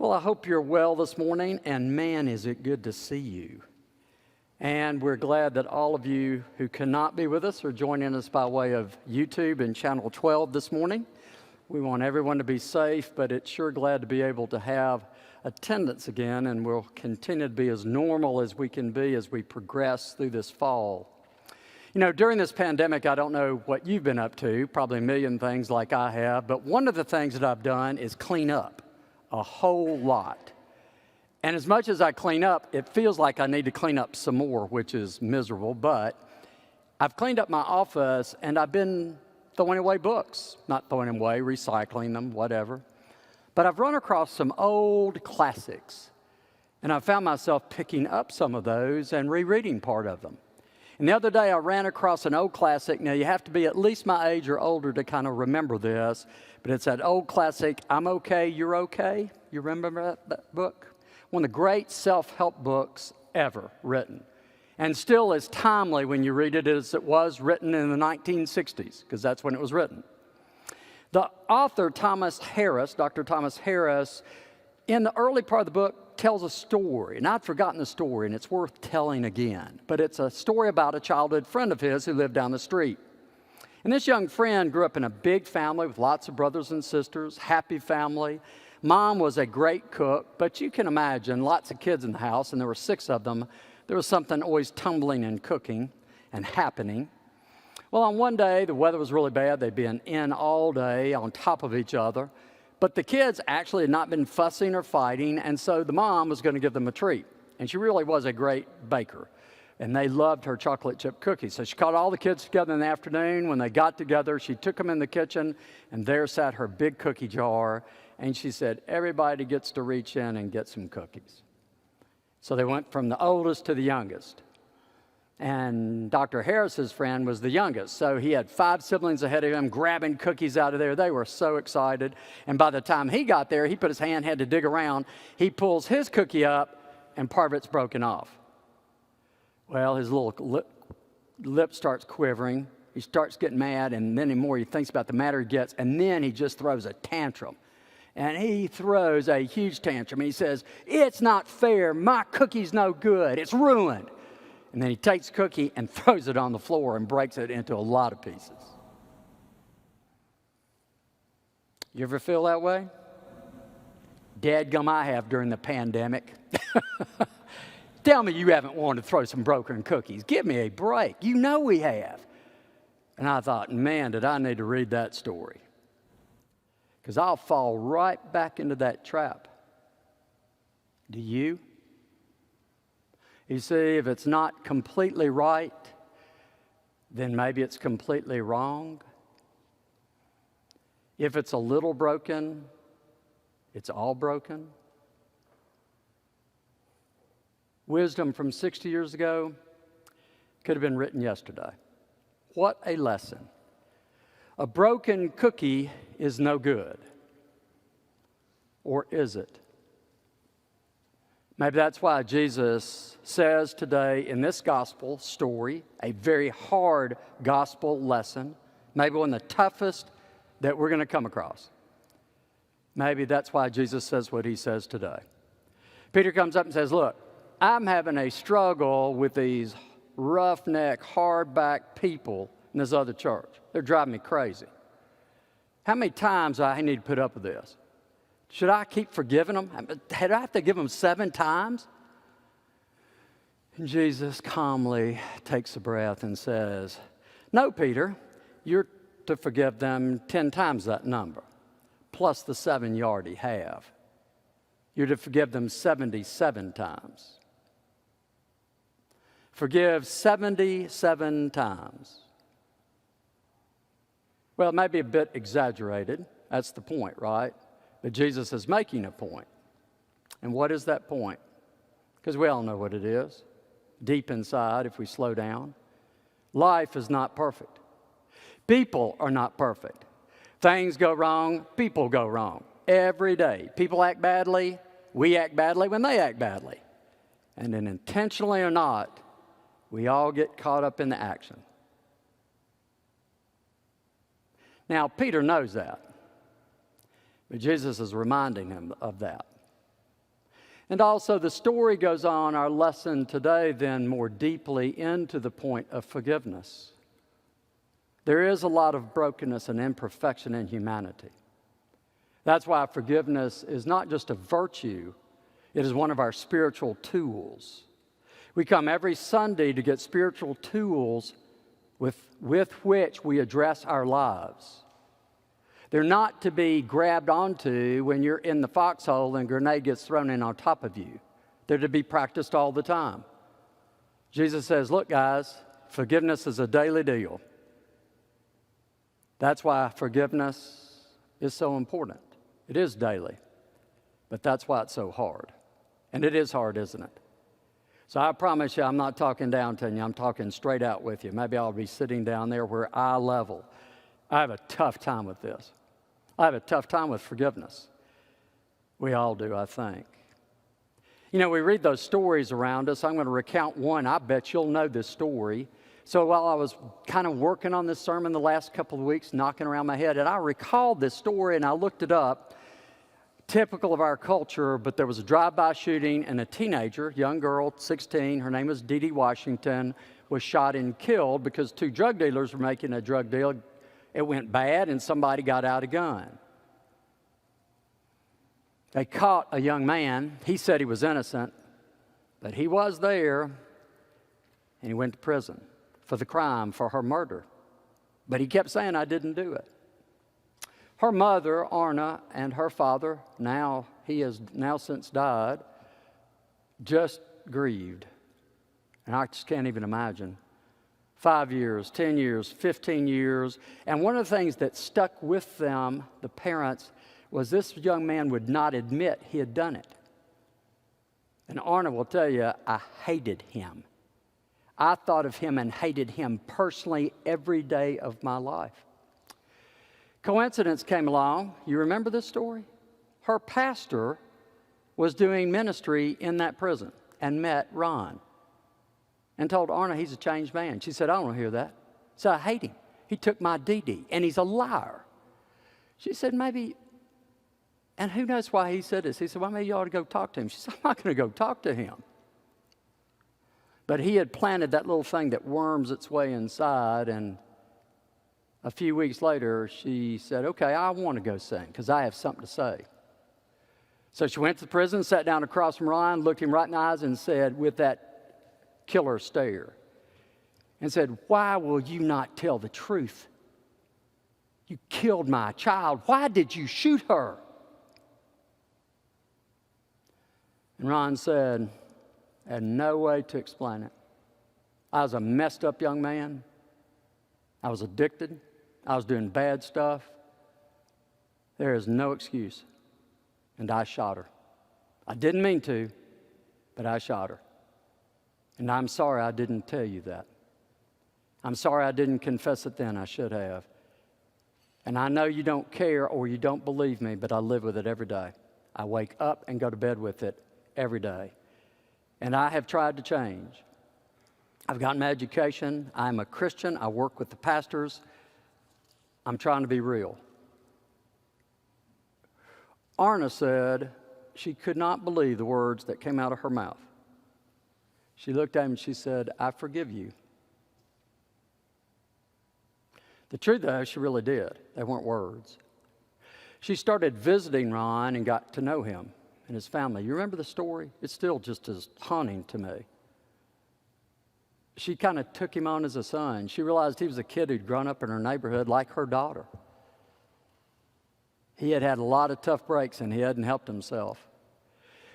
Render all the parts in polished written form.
Well, I hope you're well this morning, and man, is it good to see you. And we're glad that all of you who cannot be with us are joining us by way of YouTube and Channel 12 this morning. We want everyone to be safe, but it's sure glad to be able to have attendance again, and we'll continue to be as normal as we can be as we progress through this fall. You know, during this pandemic, I don't know what you've been up to, probably a million things like I have, but one of the things that I've done is clean up a whole lot. And as much as I clean up, it feels like I need to clean up some more, which is miserable, but I've cleaned up my office and I've been throwing away books, not throwing them away, recycling them, whatever. But I've run across some old classics, and I found myself picking up some of those and rereading part of them. And the other day I ran across an old classic. Now you have to be at least my age or older to kind of remember this, but it's that old classic, I'm Okay, You're Okay. You remember that book? One of the great self-help books ever written, and still as timely when you read it as it was written in the 1960s, because that's when it was written. The author, Dr. Thomas Harris, in the early part of the book, tells a story, and I'd forgotten the story, and it's worth telling again. But it's a story about a childhood friend of his who lived down the street. And this young friend grew up in a big family with lots of brothers and sisters, happy family. Mom was a great cook, but you can imagine lots of kids in the house, and there were 6 of them. There was something always tumbling and cooking and happening. Well, on one day, the weather was really bad. They'd been in all day on top of each other. But the kids actually had not been fussing or fighting, and so the mom was going to give them a treat. And she really was a great baker, and they loved her chocolate chip cookies. So she called all the kids together in the afternoon. When they got together, she took them in the kitchen, and there sat her big cookie jar, and she said, everybody gets to reach in and get some cookies. So they went from the oldest to the youngest. And Dr. Harris's friend was the youngest, so he had 5 siblings ahead of him grabbing cookies out of there. They were so excited. And by the time he got there, he put his hand, had to dig around. He pulls his cookie up, and part of it's broken off. Well, his little lip starts quivering. He starts getting mad, and then the more he thinks about the matter he gets, and then he just throws a tantrum. And he throws a huge tantrum. He says, it's not fair. My cookie's no good. It's ruined. And then he takes the cookie and throws it on the floor and breaks it into a lot of pieces. You ever feel that way? Dadgum, I have during the pandemic. Tell me you haven't wanted to throw some broken cookies. Give me a break. You know we have. And I thought, man, did I need to read that story. Because I'll fall right back into that trap. Do you? You see, if it's not completely right, then maybe it's completely wrong. If it's a little broken, it's all broken. Wisdom from 60 years ago could have been written yesterday. What a lesson. A broken cookie is no good. Or is it? Maybe that's why Jesus says today in this gospel story, a very hard gospel lesson, maybe one of the toughest that we're going to come across. Maybe that's why Jesus says what he says today. Peter comes up and says, look, I'm having a struggle with these roughneck, hardback people in this other church. They're driving me crazy. How many times do I need to put up with this? Should I keep forgiving them? Did I have to give them 7 times? And Jesus calmly takes a breath and says, no, Peter, you're to forgive them 10 times that number, plus the 7 you already have. You're to forgive them 77 times. Forgive 77 times. Well, it may be a bit exaggerated. That's the point, right? But Jesus is making a point. And what is that point? Because we all know what it is. Deep inside, if we slow down. Life is not perfect. People are not perfect. Things go wrong, people go wrong. Every day. People act badly, we act badly when they act badly. And then intentionally or not, we all get caught up in the action. Now, Peter knows that. But Jesus is reminding him of that. And also the story goes on, our lesson today, then more deeply into the point of forgiveness. There is a lot of brokenness and imperfection in humanity. That's why forgiveness is not just a virtue, it is one of our spiritual tools. We come every Sunday to get spiritual tools with which we address our lives. They're not to be grabbed onto when you're in the foxhole and a grenade gets thrown in on top of you. They're to be practiced all the time. Jesus says, look, guys, forgiveness is a daily deal. That's why forgiveness is so important. It is daily, but that's why it's so hard. And it is hard, isn't it? So I promise you, I'm not talking down to you. I'm talking straight out with you. Maybe I'll be sitting down there where eye level. I have a tough time with this. I have a tough time with forgiveness. We all do, I think. You know, we read those stories around us. I'm going to recount one. I bet you'll know this story. So while I was kind of working on this sermon the last couple of weeks, knocking around my head, and I recalled this story and I looked it up. Typical of our culture, but there was a drive-by shooting and a teenager, young girl, 16, her name was Dee Dee Washington, was shot and killed because two drug dealers were making a drug deal. It went bad and somebody got out a gun. They caught a young man. He said he was innocent, but he was there, and he went to prison for the crime, for her murder. But he kept saying, I didn't do it. Her mother, Arna, and her father, he has now since died, just grieved. And I just can't even imagine. 5 years, 10 years, 15 years. And one of the things that stuck with them, the parents, was this young man would not admit he had done it. And Arna will tell you, I hated him. I thought of him and hated him personally every day of my life. Coincidence came along. You remember this story? Her pastor was doing ministry in that prison and met Ron and told Arna he's a changed man. She said, I don't want to hear that. So I hate him. He took my Dee Dee, and he's a liar. She said, maybe, and who knows why he said this? He said, well, maybe you ought to go talk to him. She said, I'm not going to go talk to him. But he had planted that little thing that worms its way inside, and a few weeks later, she said, okay, I want to go sing because I have something to say. So she went to the prison, sat down across from Ryan, looked him right in the eyes and said, with that killer stare, and said, why will you not tell the truth? You killed my child. Why did you shoot her? And Ron said, I had no way to explain it. I was a messed up young man. I was addicted. I was doing bad stuff. There is no excuse. And I shot her. I didn't mean to, but I shot her. And I'm sorry I didn't tell you that. I'm sorry I didn't confess it then. I should have. And I know you don't care or you don't believe me, but I live with it every day. I wake up and go to bed with it every day. And I have tried to change. I've gotten my education. I'm a Christian. I work with the pastors. I'm trying to be real. Arna said she could not believe the words that came out of her mouth. She looked at him and she said, I forgive you. The truth, though, she really did. They weren't words. She started visiting Ron and got to know him and his family. You remember the story? It's still just as haunting to me. She kind of took him on as a son. She realized he was a kid who'd grown up in her neighborhood like her daughter. He had had a lot of tough breaks and he hadn't helped himself.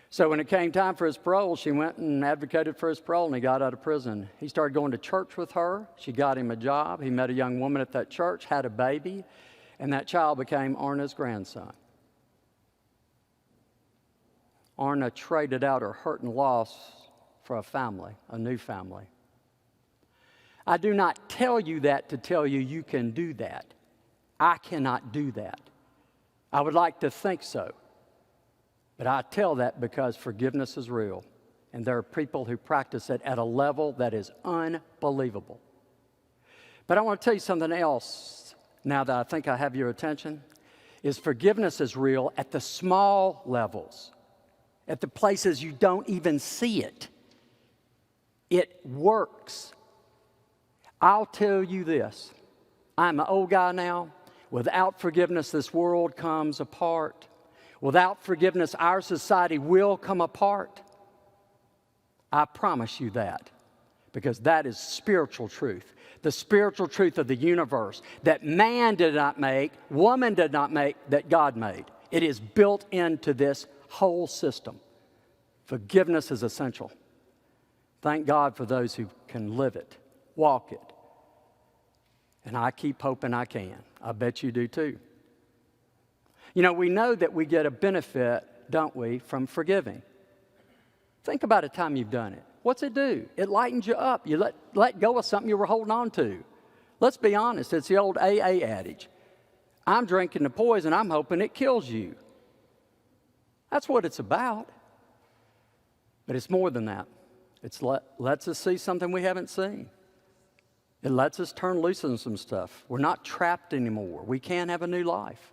So when it came time for his parole, she went and advocated for his parole and he got out of prison. He started going to church with her. She got him a job. He met a young woman at that church, had a baby, and that child became Arna's grandson. Arna traded out her hurt and loss for a family, a new family. I do not tell you that to tell you you can do that. I cannot do that. I would like to think so. But I tell that because forgiveness is real. And there are people who practice it at a level that is unbelievable. But I want to tell you something else now that I think I have your attention, is forgiveness is real at the small levels. at the places you don't even see it. It works. I'll tell you this. I'm an old guy now. Without forgiveness, this world comes apart. Without forgiveness, our society will come apart. I promise you that, because that is spiritual truth. The spiritual truth of the universe that man did not make, woman did not make, that God made. It is built into this whole system. Forgiveness is essential. Thank God for those who can live it, walk it. And I keep hoping I can. I bet you do too. You know, we know that we get a benefit, don't we, from forgiving. Think about a time you've done it. What's it do? It lightens you up. You let go of something you were holding on to. Let's be honest. It's the old AA adage. I'm drinking the poison. I'm hoping it kills you. That's what it's about. But it's more than that. It lets us see something we haven't seen. It lets us turn loose on some stuff. We're not trapped anymore. We can have a new life.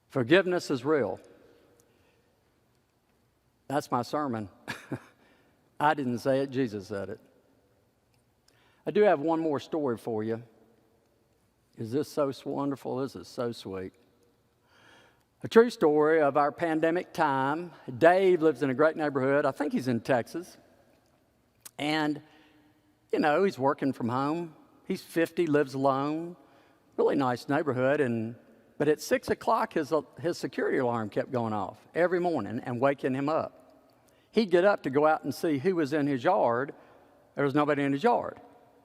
Forgiveness is real. That's my sermon. I didn't say it, Jesus said it. I do have one more story for you. Is this so wonderful? This is so sweet. A true story of our pandemic time. Dave lives in a great neighborhood. I think he's in Texas. And, you know, he's working from home. He's 50, lives alone. Really nice neighborhood. But at 6 o'clock, his security alarm kept going off every morning and waking him up. He'd get up to go out and see who was in his yard. There was nobody in his yard.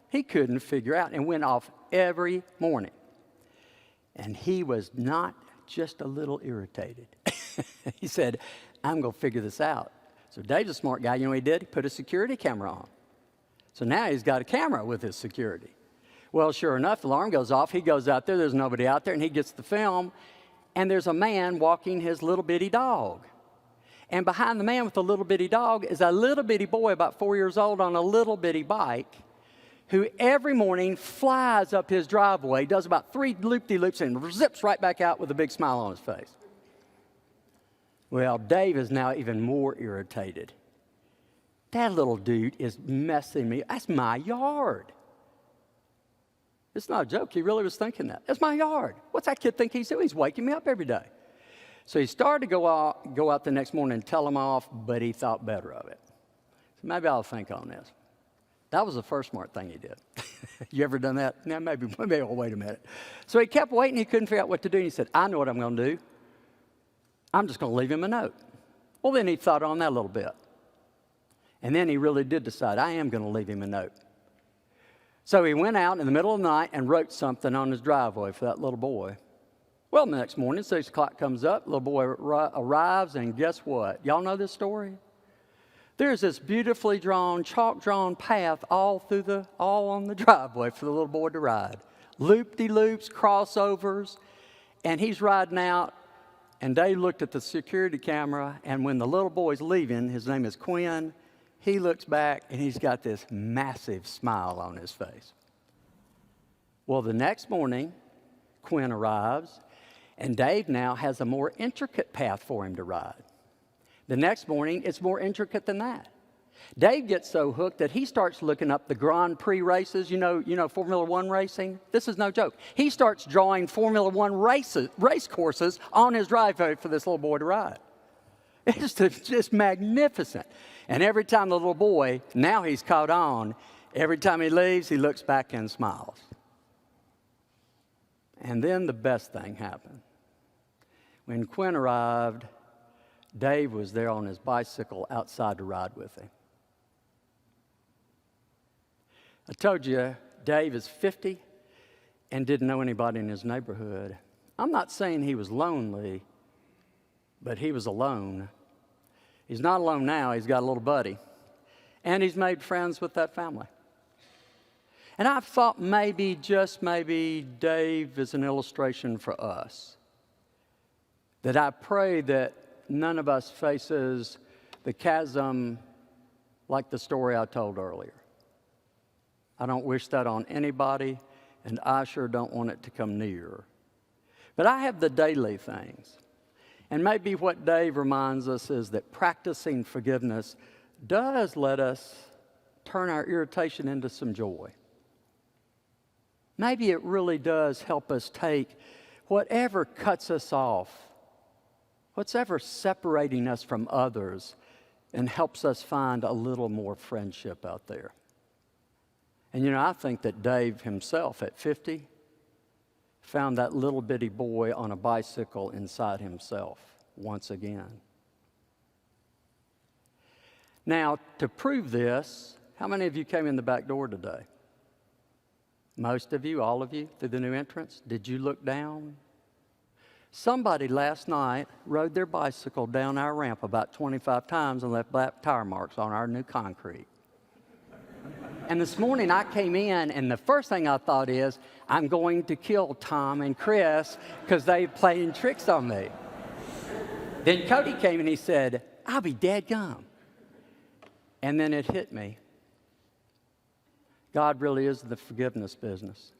He couldn't figure out and went off every morning. And he was not just a little irritated. He said, I'm going to figure this out. So Dave's a smart guy. You know what he did? He put a security camera on. So now he's got a camera with his security. Well, sure enough, the alarm goes off. He goes out there. There's nobody out there. And he gets the film. And there's a man walking his little bitty dog. And behind the man with the little bitty dog is a little bitty boy about 4 years old on a little bitty bike who every morning flies up his driveway, does about 3 loop-de-loops, and zips right back out with a big smile on his face. Well, Dave is now even more irritated. That little dude is messing me. That's my yard. It's not a joke. He really was thinking that. That's my yard. What's that kid think he's doing? He's waking me up every day. So he started to go out the next morning and tell him off, but he thought better of it. So maybe I'll think on this. That was the first smart thing he did. You ever done that? Now, maybe I'll wait a minute. So he kept waiting. He couldn't figure out what to do. And he said, I know what I'm going to do. I'm just going to leave him a note. Well, then he thought on that a little bit. And then he really did decide, I am going to leave him a note. So he went out in the middle of the night and wrote something on his driveway for that little boy. Well, the next morning, 6 o'clock comes up, little boy arrives, and guess what? Y'all know this story? There's this beautifully drawn, chalk-drawn path all on the driveway for the little boy to ride. Loop-de-loops, crossovers, and he's riding out, and Dave looked at the security camera, and when the little boy's leaving, his name is Quinn, he looks back, and he's got this massive smile on his face. Well, the next morning, Quinn arrives, and Dave now has a more intricate path for him to ride. The next morning, it's more intricate than that. Dave gets so hooked that he starts looking up the Grand Prix races, you know, Formula One racing. This is no joke. He starts drawing Formula One race courses on his driveway for this little boy to ride. It's just magnificent. And every time the little boy, now he's caught on, every time he leaves, he looks back and smiles. And then the best thing happened. When Quinn arrived, Dave was there on his bicycle outside to ride with him. I told you, Dave is 50 and didn't know anybody in his neighborhood. I'm not saying he was lonely, but he was alone. He's not alone now. He's got a little buddy. And he's made friends with that family. And I thought maybe, just maybe, Dave is an illustration for us. That I pray that none of us faces the chasm like the story I told earlier. I don't wish that on anybody, and I sure don't want it to come near. But I have the daily things. And maybe what Dave reminds us is that practicing forgiveness does let us turn our irritation into some joy. Maybe it really does help us take whatever cuts us off, what's ever separating us from others, and helps us find a little more friendship out there. And I think that Dave himself at 50 found that little bitty boy on a bicycle inside himself once again. Now, to prove this, how many of you came in the back door today? Most of you, all of you, through the new entrance. Did you look down? Somebody last night rode their bicycle down our ramp about 25 times and left black tire marks on our new concrete. And this morning I came in, and the first thing I thought is, I'm going to kill Tom and Chris because they playing tricks on me. Then Cody came and he said, I'll be dead gum. And then it hit me. God really is the forgiveness business.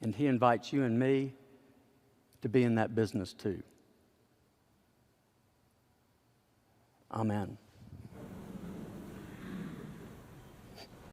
And he invites you and me to be in that business too. Amen.